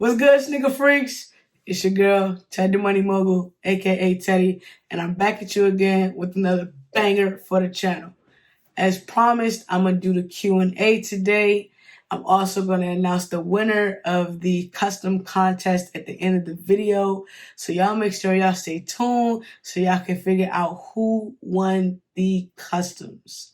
What's good, sneaker freaks? It's your girl, Teddy Money Mogul, aka Teddy, and I'm back at you again with another banger for the channel. As promised, I'm gonna do the Q&A today. I'm also gonna announce the winner of the custom contest at the end of the video. So y'all make sure y'all stay tuned so y'all can figure out who won the customs.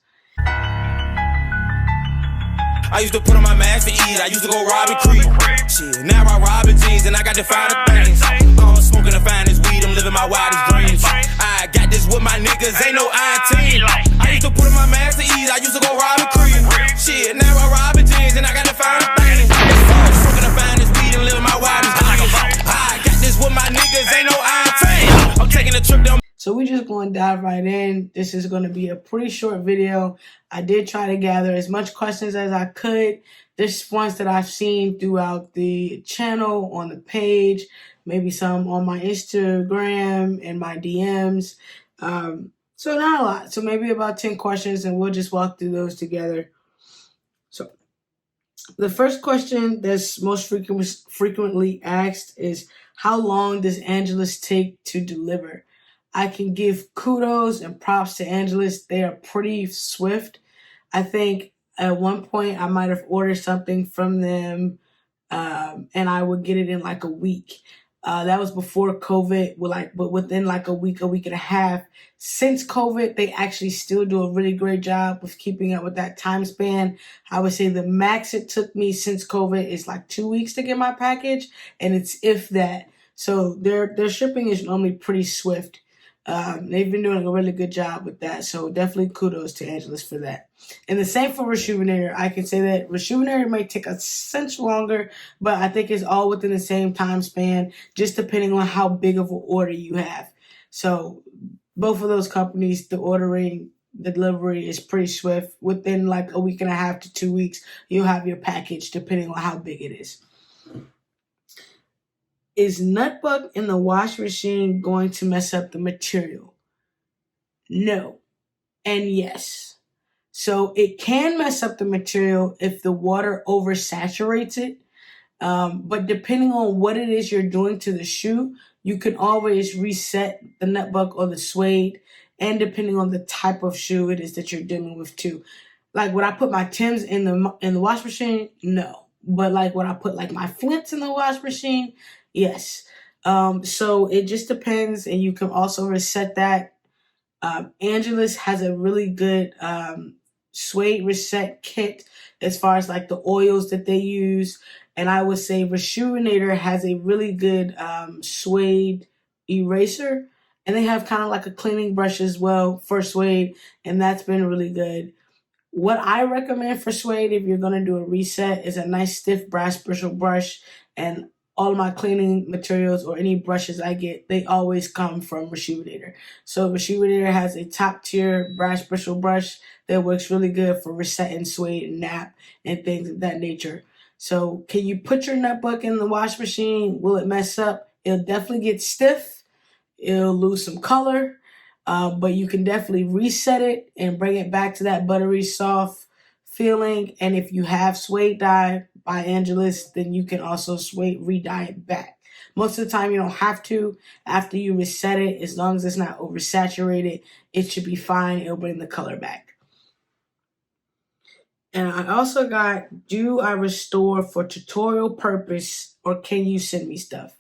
I used to put on my mask to eat. I used to go robbing creep. Shit, now I robbing jeans and I got the finer things. I'm smoking the finest weed. I'm living my wildest dreams. I got this with my niggas. Ain't no team. I used to put on my mask to eat. I used to go robbing creep. Shit, now I robbing jeans and I got the finer things. I'm smoking the finest weed and living my wildest dreams. I got this with my niggas. Ain't no team. I'm taking a trip down. So we just going to dive right in. This is going to be a pretty short video. I did try to gather as much questions as I could. There's ones that I've seen throughout the channel, on the page, maybe some on my Instagram and my DMs. So not a lot. So maybe about 10 questions, and we'll just walk through those together. So the first question that's most frequently asked is, how long does Angelus take to deliver? I can give kudos and props to Angelus. They are pretty swift. I think at one point I might have ordered something from them and I would get it in like a week. That was before COVID, but within like a week and a half. Since COVID, they actually still do a really great job with keeping up with that time span. I would say the max it took me since COVID is like 2 weeks to get my package, and it's if that. So their shipping is normally pretty swift. They've been doing a really good job with that, so definitely kudos to Angelus for that. And the same for Rejuvenator. I can say that Rejuvenator might take a cinch longer, but I think it's all within the same time span, just depending on how big of an order you have. So both of those companies, the delivery is pretty swift. Within like a week and a half to 2 weeks, you'll have your package, depending on how big it is. Is nutbuck in the wash machine going to mess up the material? No. And yes. So it can mess up the material if the water oversaturates it. But depending on what it is you're doing to the shoe, you can always reset the nutbuck or the suede, and depending on the type of shoe it is that you're dealing with too. Like, would I put my Timbs in the wash machine? No. But like, would I put like my Flints in the wash machine? Yes. So it just depends, and you can also reset that. Angelus has a really good suede reset kit as far as like the oils that they use, and I would say Rejuvenator has a really good suede eraser, and they have kind of like a cleaning brush as well for suede, and that's been really good. What I recommend for suede, if you're going to do a reset, is a nice stiff brass bristle brush, and all of my cleaning materials or any brushes I get, they always come from Rejuvenator. So Rejuvenator has a top tier brass bristle brush that works really good for resetting suede and nap and things of that nature. So can you put your nutbuck in the wash machine? Will it mess up? It'll definitely get stiff. It'll lose some color. But you can definitely reset it and bring it back to that buttery soft feeling. And if you have suede dye by Angelus, then you can also re-dye it back. Most of the time you don't have to. After you reset it, as long as it's not oversaturated, it should be fine. It'll bring the color back. And I also got, do I restore for tutorial purpose, or can you send me stuff?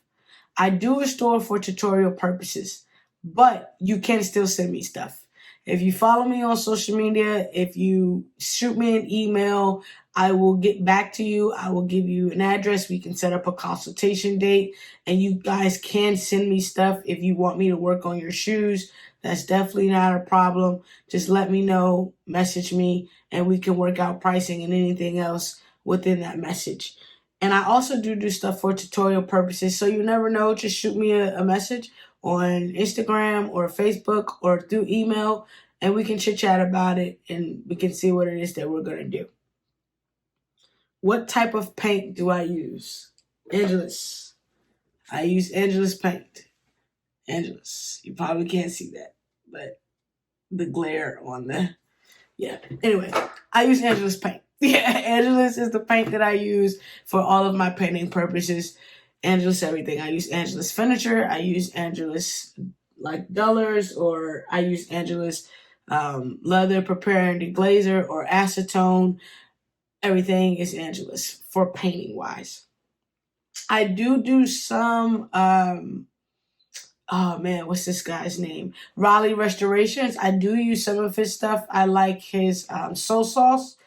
I do restore for tutorial purposes, but you can still send me stuff. If you follow me on social media, if you shoot me an email, I will get back to you. I will give you an address. We can set up a consultation date, and you guys can send me stuff if you want me to work on your shoes. That's definitely not a problem. Just let me know, message me, and we can work out pricing and anything else within that message. And I also do stuff for tutorial purposes, so you never know. Just shoot me a message on Instagram or Facebook or through email, and we can chit-chat about it, and we can see what it is that we're going to do. What type of paint do I use? Angelus. I use Angelus paint. Angelus. You probably can't see that, but the glare on the... Yeah. Anyway, I use Angelus paint. Yeah, Angelus is the paint that I use for all of my painting purposes. Angelus everything. I use Angelus furniture. I use Angelus like dullers, or I use Angelus leather preparing deglazer or acetone. Everything is Angelus for painting wise. I do some oh man, what's this guy's name? Raleigh Restorations. I do use some of his stuff. I like his soul sauce,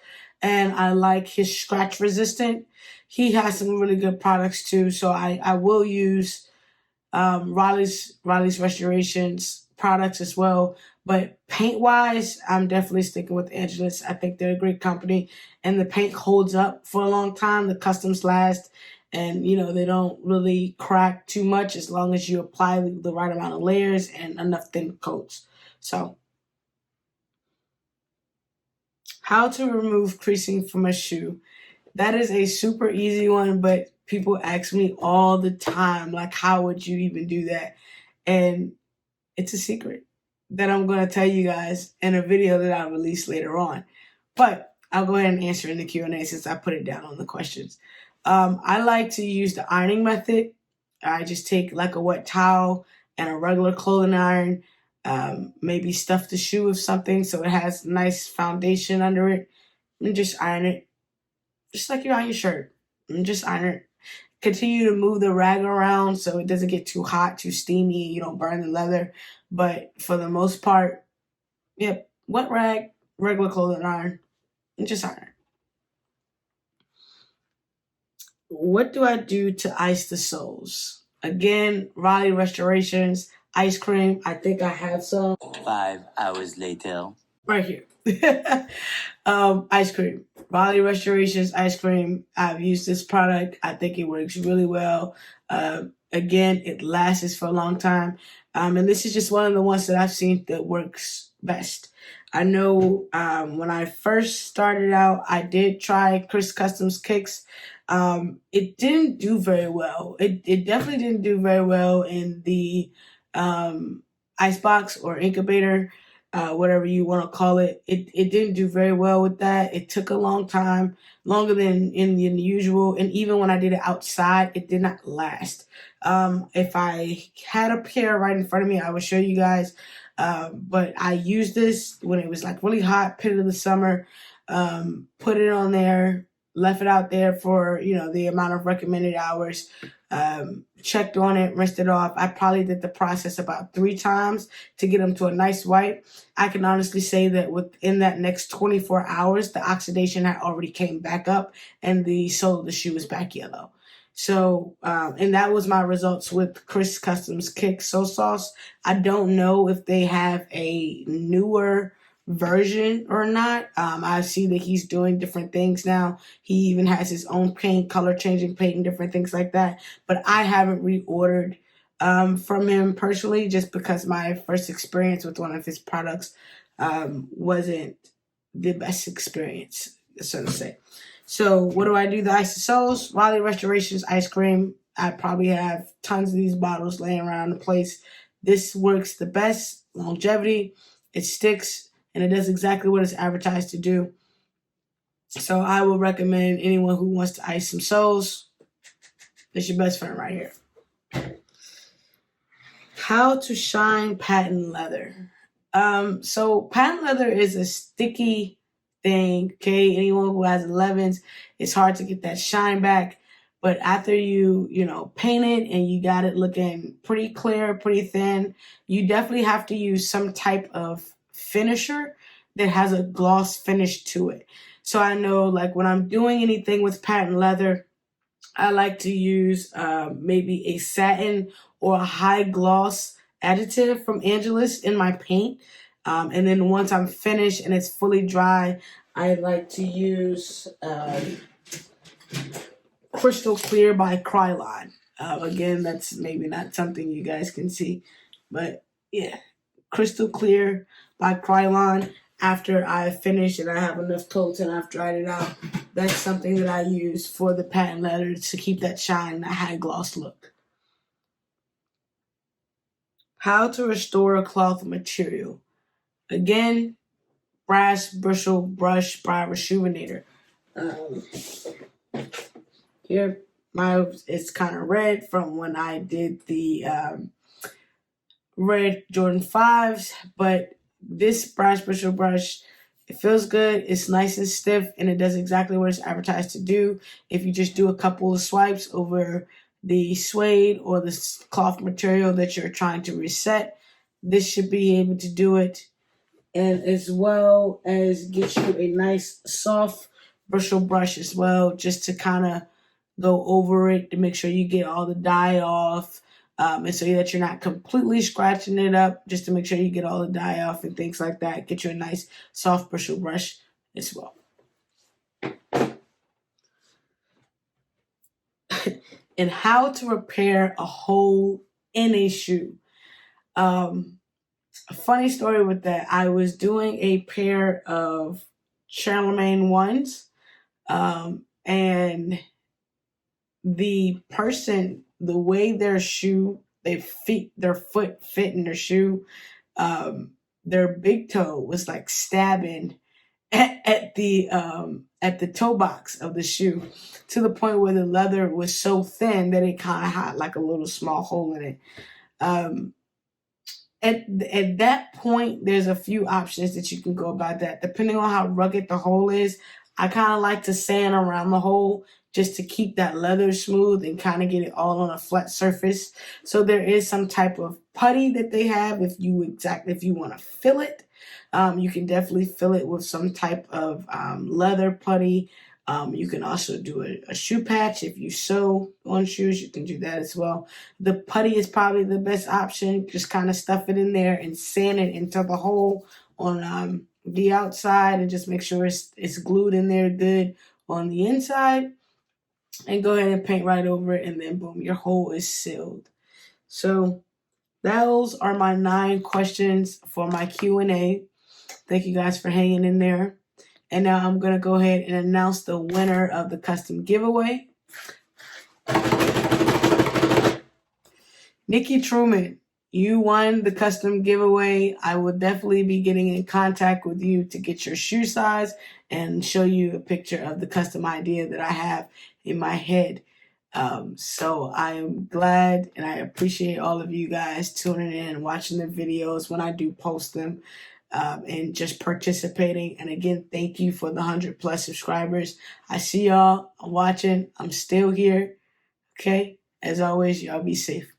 and I like his scratch resistant. He has some really good products too, so I will use Raleigh's Restorations products as well. But paint wise, I'm definitely sticking with Angelus. I think they're a great company, and the paint holds up for a long time. The customs last, and they don't really crack too much as long as you apply the right amount of layers and enough thin coats. So, how to remove creasing from a shoe. That is a super easy one, but people ask me all the time, like, how would you even do that? And it's a secret that I'm going to tell you guys in a video that I'll release later on. But I'll go ahead and answer in the Q&A since I put it down on the questions. I like to use the ironing method. I just take like a wet towel and a regular clothing iron, maybe stuff the shoe with something so it has nice foundation under it, and just iron it. Just like you iron your shirt. And just iron it. Continue to move the rag around so it doesn't get too hot, too steamy, you don't burn the leather. But for the most part, yep, wet rag, regular clothing iron, and just iron. What do I do to ice the soles? Again, Raleigh Restorations, ice cream. I think I have some. 5 hours later. Right here. Ice cream. Raleigh Restorations ice cream. I've used this product. I think it works really well. Again, it lasts for a long time. And this is just one of the ones that I've seen that works best. I know when I first started out, I did try Chris Customs Kicks. It didn't do very well. It definitely didn't do very well in the icebox or incubator. Whatever you want to call it. It didn't do very well with that. It took a long time, longer than in the usual. And even when I did it outside, it did not last. If I had a pair right in front of me, I would show you guys. But I used this when it was like really hot, pit of the summer, put it on there, left it out there for, the amount of recommended hours. Checked on it, rinsed it off. I probably did the process about 3 times to get them to a nice white. I can honestly say that within that next 24 hours, the oxidation had already came back up and the sole of the shoe was back yellow. So, and that was my results with Chris Customs Kick Soul Sauce. I don't know if they have a newer version or not. I see that he's doing different things now. He even has his own paint, color changing paint, and different things like that. But I haven't reordered from him personally, just because my first experience with one of his products wasn't the best experience, so to say. So what do I do? The ice soles, Raleigh Restorations ice cream. I probably have tons of these bottles laying around the place. This works the best. Longevity. It sticks. And it does exactly what it's advertised to do. So I will recommend anyone who wants to ice some soles. It's your best friend right here. How to shine patent leather. So patent leather is a sticky thing, okay? Anyone who has 11s, it's hard to get that shine back. But after you paint it and you got it looking pretty clear, pretty thin, you definitely have to use some type of finisher that has a gloss finish to it. So I know, like, when I'm doing anything with patent leather, I like to use maybe a satin or a high gloss additive from Angelus in my paint. And then once I'm finished and it's fully dry, I like to use Crystal Clear by Krylon. Again, that's maybe not something you guys can see, but yeah, Crystal Clear by Krylon. After I finish and I have enough coats and I've dried it out, that's something that I use for the patent leather to keep that shine, that high gloss look. How to restore a cloth material. Again, brass bristle brush by Rejuvenator. Here, It's kind of red from when I did the red Jordan 5s, but this brass bristle brush, it feels good, it's nice and stiff, and it does exactly what it's advertised to do. If you just do a couple of swipes over the suede or the cloth material that you're trying to reset, this should be able to do it, and as well as get you a nice soft bristle brush as well, just to kind of go over it to make sure you get all the dye off, and so that you're not completely scratching it up, just to make sure you get all the dye off and things like that. Get you a nice soft bristle brush as well. And how to repair a hole in a shoe. A funny story with that, I was doing a pair of Charlemagne ones, and the person, the way their foot fit in their shoe, their big toe was like stabbing at the toe box of the shoe, to the point where the leather was so thin that it kind of had like a little small hole in it. At that point, there's a few options that you can go about that. Depending on how rugged the hole is, I kind of like to sand around the hole just to keep that leather smooth and kind of get it all on a flat surface. So there is some type of putty that they have if you want to fill it. You can definitely fill it with some type of leather putty. You can also do a shoe patch. If you sew on shoes, you can do that as well. The putty is probably the best option. Just kind of stuff it in there and sand it into the hole on the outside, and just make sure it's glued in there good on the inside. And go ahead and paint right over it, and then boom, your hole is sealed. So those are my 9 questions for my Q&A. Thank you guys for hanging in there. And now I'm going to go ahead and announce the winner of the custom giveaway. Nikki Truman, you won the custom giveaway. I will definitely be getting in contact with you to get your shoe size and show you a picture of the custom idea that I have in my head. So I am glad, and I appreciate all of you guys tuning in and watching the videos when I do post them, and just participating. And again, thank you for the 100+ subscribers. I see y'all. I'm watching. I'm still here. Okay. As always, y'all be safe.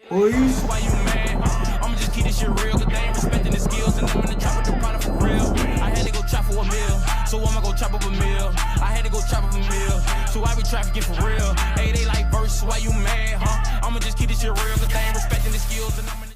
Why you mad? I'ma just keep this shit real, cause they ain't respecting the skills, and I'm in the trap with the product for real. I had to go chop for a meal, so I'ma go chop up a meal. I had to go chop up a meal, so I be trafficking for real. Hey, they like verse, why you mad, huh? I'ma just keep this shit real, cause they ain't respecting the skills, and I'm in